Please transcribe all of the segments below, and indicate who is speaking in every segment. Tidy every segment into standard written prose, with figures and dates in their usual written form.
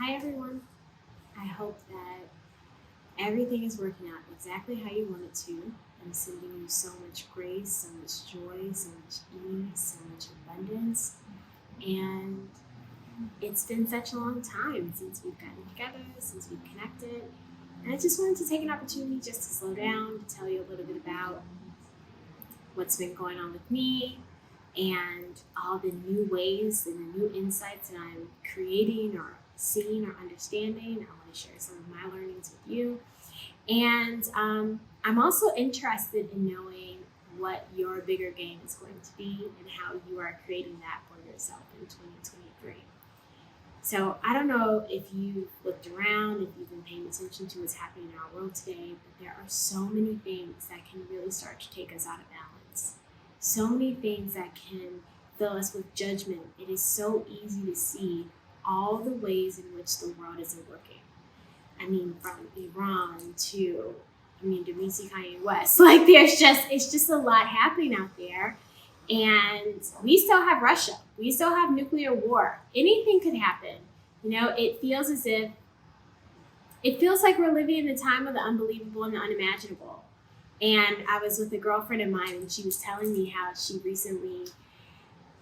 Speaker 1: Hi, everyone. I hope that everything is working out exactly how you want it to. I'm sending you so much grace, so much joy, so much ease, so much abundance. And it's been such a long time since we've gotten together, since we've connected. And I just wanted to take an opportunity just to slow down, to tell you a little bit about what's been going on with me and all the new ways and the new insights that I'm creating or seeing or understanding. I want to share some of my learnings with you. And I'm also interested in knowing what your bigger game is going to be and how you are creating that for yourself in 2023. So I don't know if you've looked around, if you've been paying attention to what's happening in our world today, but there are so many things that can really start to take us out of balance. So many things that can fill us with judgment. It is so easy to see all the ways in which the world isn't working. I mean, from Iran to, to we see Kanye West. Like, it's just a lot happening out there. And we still have Russia. We still have nuclear war. Anything could happen. It feels like we're living in the time of the unbelievable and the unimaginable. And I was with a girlfriend of mine, and she was telling me how she recently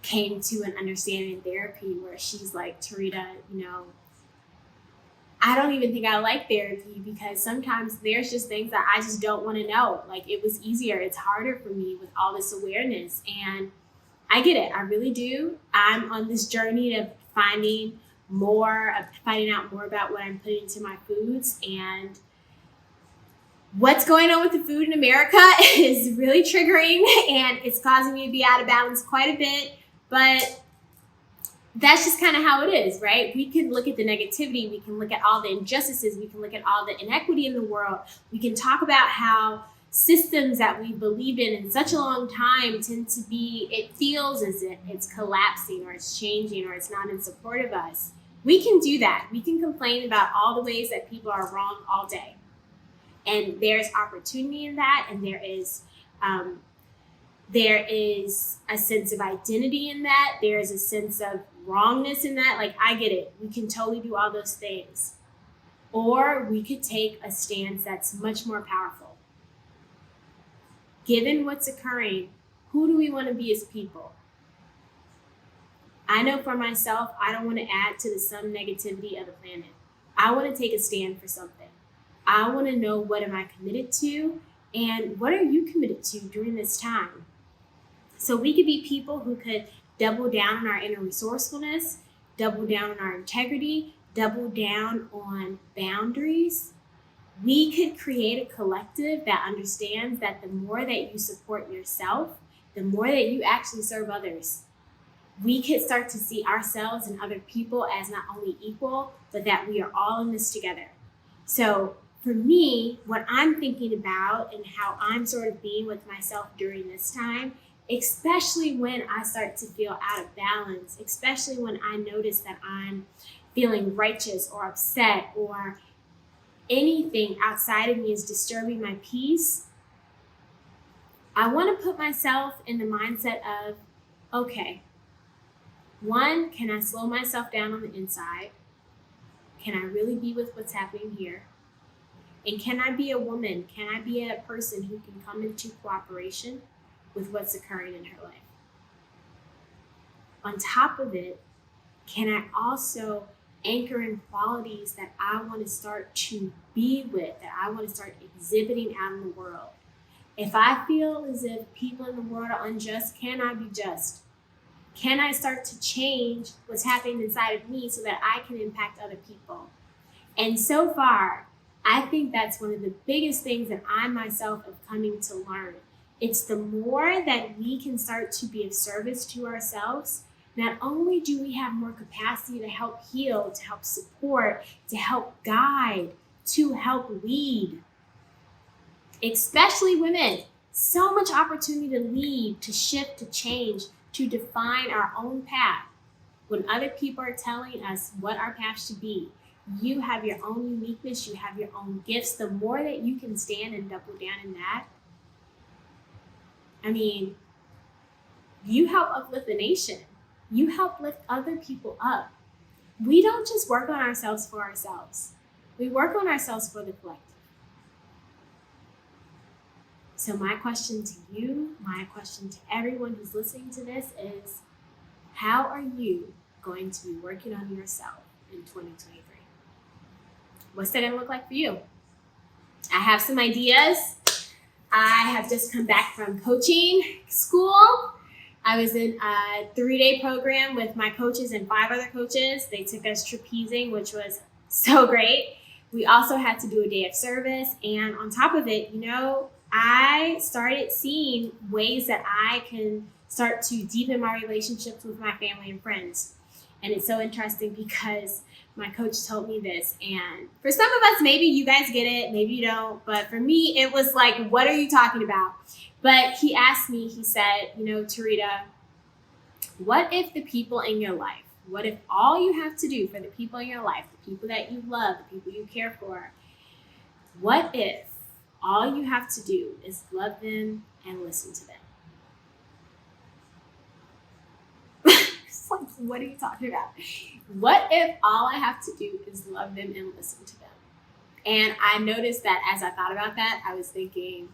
Speaker 1: came to an understanding in therapy where she's like, Tarita, I don't even think I like therapy because sometimes there's just things that I just don't want to know. Like, it was easier. It's harder for me with all this awareness. And I get it. I really do. I'm on this journey of finding out more about what I'm putting into my foods. And what's going on with the food in America is really triggering, and it's causing me to be out of balance quite a bit. But that's just kind of how it is, right? We can look at the negativity. We can look at all the injustices. We can look at all the inequity in the world. We can talk about how systems that we believed in such a long time tend to be, it feels as if it's collapsing or it's changing or it's not in support of us. We can do that. We can complain about all the ways that people are wrong all day. And there's opportunity in that, and there is a sense of identity in that. There is a sense of wrongness in that. Like, I get it. We can totally do all those things. Or we could take a stance that's much more powerful. Given what's occurring, who do we want to be as people? I know for myself, I don't want to add to the some negativity of the planet. I want to take a stand for something. I want to know, what am I committed to, and what are you committed to during this time? So we could be people who could double down on our inner resourcefulness, double down on our integrity, double down on boundaries. We could create a collective that understands that the more that you support yourself, the more that you actually serve others. We could start to see ourselves and other people as not only equal, but that we are all in this together. So for me, what I'm thinking about and how I'm sort of being with myself during this time, especially when I start to feel out of balance, especially when I notice that I'm feeling righteous or upset or anything outside of me is disturbing my peace, I want to put myself in the mindset of, okay, one, can I slow myself down on the inside? Can I really be with what's happening here? And can I be a woman? Can I be a person who can come into cooperation with what's occurring in her life? On top of it, can I also anchor in qualities that I want to start to be with, that I want to start exhibiting out in the world? If I feel as if people in the world are unjust, can I be just? Can I start to change what's happening inside of me so that I can impact other people? And so far, I think that's one of the biggest things that I myself am coming to learn. It's the more that we can start to be of service to ourselves, not only do we have more capacity to help heal, to help support, to help guide, to help lead, especially women. So much opportunity to lead, to shift, to change, to define our own path. When other people are telling us what our path should be, you have your own uniqueness, you have your own gifts. The more that you can stand and double down in that, you help uplift the nation. You help lift other people up. we don't just work on ourselves for ourselves. We work on ourselves for the collective. So my question to you, my question to everyone who's listening to this is, how are you going to be working on yourself in 2023? What's that going to look like for you? I have some ideas. I have just come back from coaching school. I was in a 3-day program with my coaches and 5 other coaches. They took us trapezing, which was so great. We also had to do a day of service. And on top of it, I started seeing ways that I can start to deepen my relationships with my family and friends. And it's so interesting because my coach told me this. And for some of us, maybe you guys get it, maybe you don't. But for me, it was like, what are you talking about? But he asked me, he said, Tarita, what if the people in your life, what if all you have to do for the people in your life, the people that you love, the people you care for, what if all you have to do is love them and listen to them? It's like, what are you talking about? What if all I have to do is love them and listen to them? And I noticed that as I thought about that, I was thinking,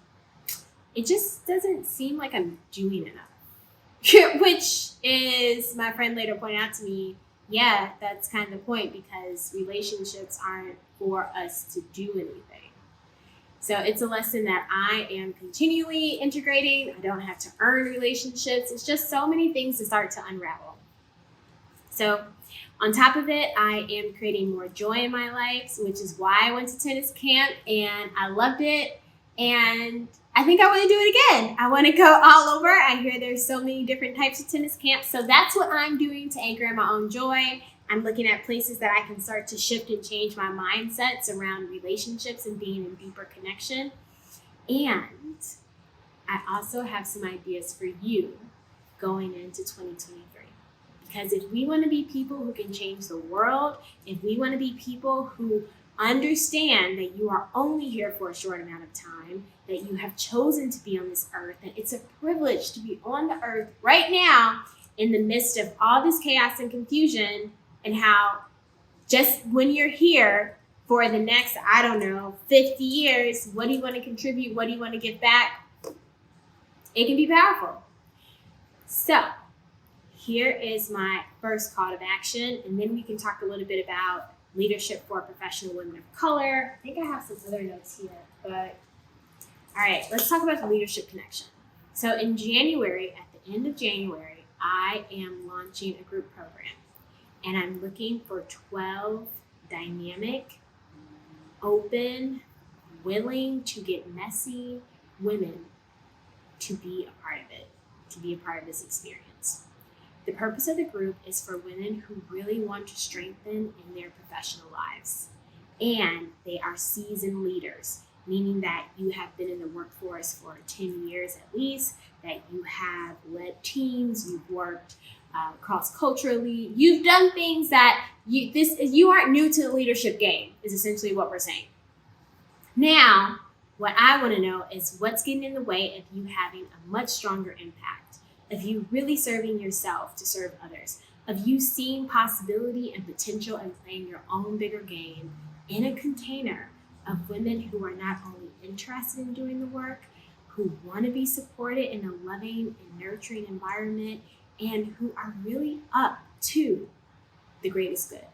Speaker 1: it just doesn't seem like I'm doing enough. Which is, my friend later pointed out to me, yeah, that's kind of the point, because relationships aren't for us to do anything. So it's a lesson that I am continually integrating. I don't have to earn relationships. It's just so many things to start to unravel. So on top of it, I am creating more joy in my life, which is why I went to tennis camp and I loved it. And I think I want to do it again. I want to go all over. I hear there's so many different types of tennis camps. So that's what I'm doing to anchor in my own joy. I'm looking at places that I can start to shift and change my mindsets around relationships and being in deeper connection. And I also have some ideas for you going into 2023. Because if we want to be people who can change the world, if we want to be people who understand that you are only here for a short amount of time, that you have chosen to be on this earth, that it's a privilege to be on the earth right now in the midst of all this chaos and confusion, and how just when you're here for the next, 50 years, what do you want to contribute? What do you want to give back? It can be powerful. So here is my first call to action, and then we can talk a little bit about leadership for professional women of color. I think I have some other notes here, but all right, let's talk about the leadership connection. So in January, at the end of January, I am launching a group program, and I'm looking for 12 dynamic, open, willing to get messy women to be a part of it, to be a part of this experience. The purpose of the group is for women who really want to strengthen in their professional lives. And they are seasoned leaders, meaning that you have been in the workforce for 10 years at least, that you have led teams, you've worked cross-culturally, you've done things that you aren't new to the leadership game, is essentially what we're saying. Now, what I want to know is what's getting in the way of you having a much stronger impact, of you really serving yourself to serve others, of you seeing possibility and potential and playing your own bigger game in a container of women who are not only interested in doing the work, who want to be supported in a loving and nurturing environment, and who are really up to the greatest good.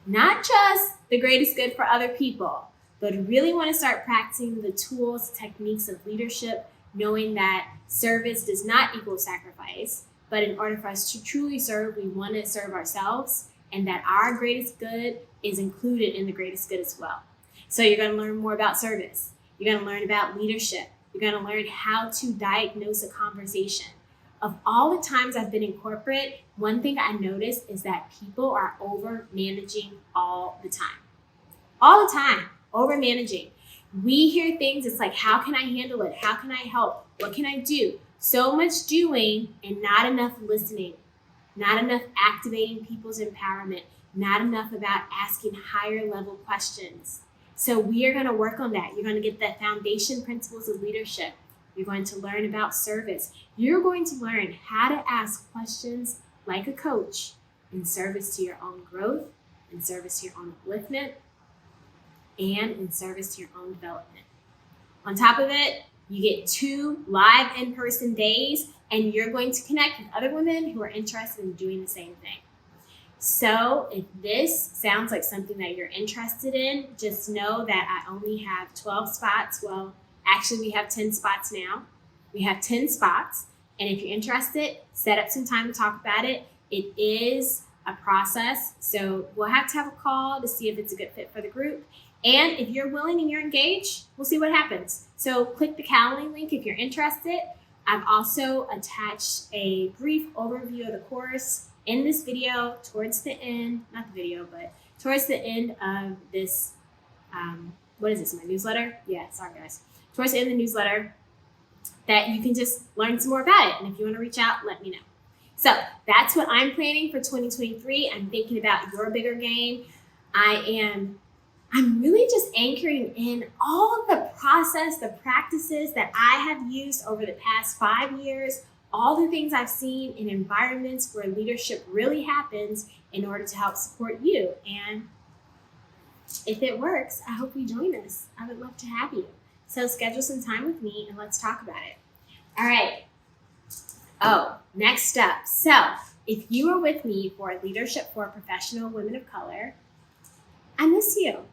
Speaker 1: Not just the greatest good for other people, but really want to start practicing the tools, techniques of leadership, knowing that service does not equal sacrifice, but in order for us to truly serve, we want to serve ourselves, and that our greatest good is included in the greatest good as well. So you're going to learn more about service. You're going to learn about leadership. You're going to learn how to diagnose a conversation. Of all the times I've been in corporate, one thing I noticed is that people are over managing all the time. All the time, over managing. We hear things, it's like, how can I handle it? How can I help? What can I do? So much doing and not enough listening, not enough activating people's empowerment, not enough about asking higher level questions. So we are going to work on that. You're going to get the foundation principles of leadership. You're going to learn about service. You're going to learn how to ask questions like a coach in service to your own growth, in service to your own upliftment, and in service to your own development. On top of it, you get 2 live in-person days, and you're going to connect with other women who are interested in doing the same thing. So if this sounds like something that you're interested in, just know that I only have 12 spots. Well, actually we have 10 spots now. We have 10 spots. And if you're interested, set up some time to talk about it. It is a process. So we'll have to have a call to see if it's a good fit for the group. And if you're willing and you're engaged, we'll see what happens. So click the Calendly link if you're interested. I've also attached a brief overview of the course in this video towards the end, not the video, but towards the end of this, what is this, my newsletter? Yeah, sorry guys. Towards the end of the newsletter that you can just learn some more about it. And if you want to reach out, let me know. So that's what I'm planning for 2023. I'm thinking about your bigger game. I'm really just anchoring in all of the process, the practices that I have used over the past 5 years, all the things I've seen in environments where leadership really happens in order to help support you. And if it works, I hope you join us. I would love to have you. So schedule some time with me and let's talk about it. All right. Oh, next up. So if you are with me for Leadership for Professional Women of Color, I miss you.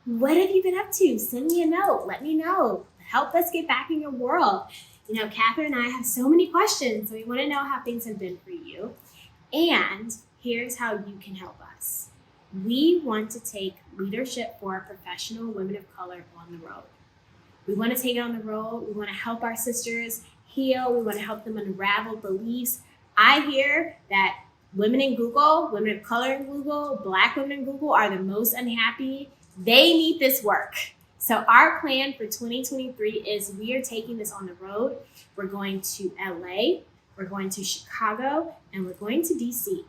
Speaker 1: What have you been up to? Send me a note. Let me know. Help us get back in your world. You know, Catherine and I have so many questions, so we want to know how things have been for you. And here's how you can help us. We want to take Leadership for Professional Women of Color on the road. We want to take it on the road. We want to help our sisters heal. We want to help them unravel beliefs. I hear that women in Google, women of color in Google, Black women in Google are the most unhappy. They need this work. So our plan for 2023 is we are taking this on the road. We're going to LA, we're going to Chicago, and we're going to DC.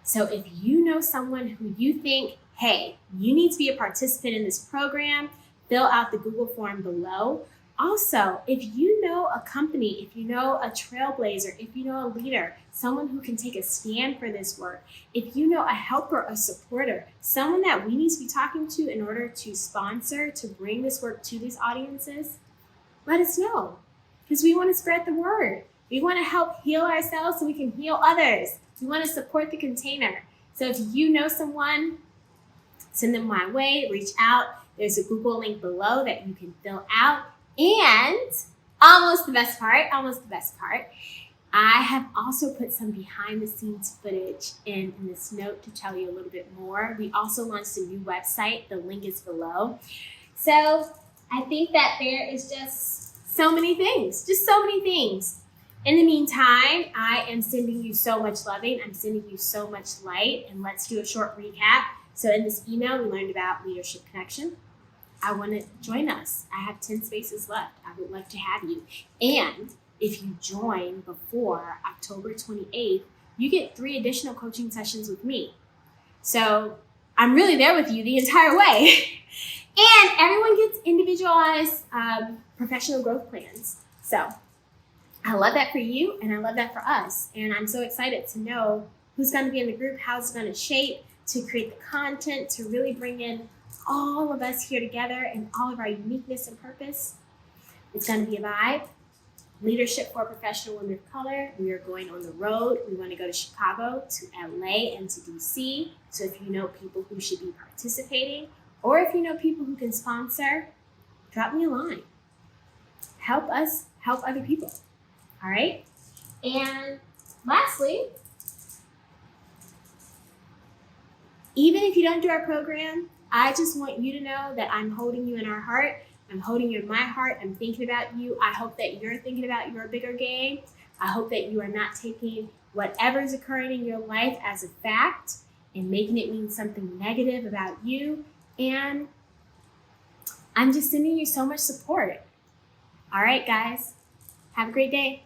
Speaker 1: So if you know someone who you think, hey, you need to be a participant in this program, fill out the Google form below. Also, if you know a company, if you know a trailblazer, if you know a leader, someone who can take a stand for this work, if you know a helper, a supporter, someone that we need to be talking to in order to sponsor, to bring this work to these audiences, let us know. Because we want to spread the word. We want to help heal ourselves so we can heal others. We want to support the container. So if you know someone, send them my way, reach out. There's a Google link below that you can fill out. And almost the best part, I have also put some behind the scenes footage in this note to tell you a little bit more. We also launched a new website. The link is below. So I think that there is just so many things. In the meantime, I am sending you so much loving. I'm sending you so much light. And let's do a short recap. So in this email, we learned about leadership connection. I want to join us. I have 10 spaces left. I would love to have you. And if you join before October 28th, you get 3 additional coaching sessions with me. So I'm really there with you the entire way. And everyone gets individualized professional growth plans. So I love that for you and I love that for us. And I'm so excited to know who's going to be in the group, how it's going to shape, to create the content, to really bring in all of us here together and all of our uniqueness and purpose. It's going to be a vibe. Leadership for Professional Women of Color. We are going on the road. We want to go to Chicago, to LA, and to DC. So if you know people who should be participating, or if you know people who can sponsor, drop me a line. Help us help other people. All right? And lastly, even if you don't do our program, I just want you to know that I'm holding you in our heart. I'm holding you in my heart. I'm thinking about you. I hope that you're thinking about your bigger game. I hope that you are not taking whatever is occurring in your life as a fact and making it mean something negative about you. And I'm just sending you so much support. All right, guys. Have a great day.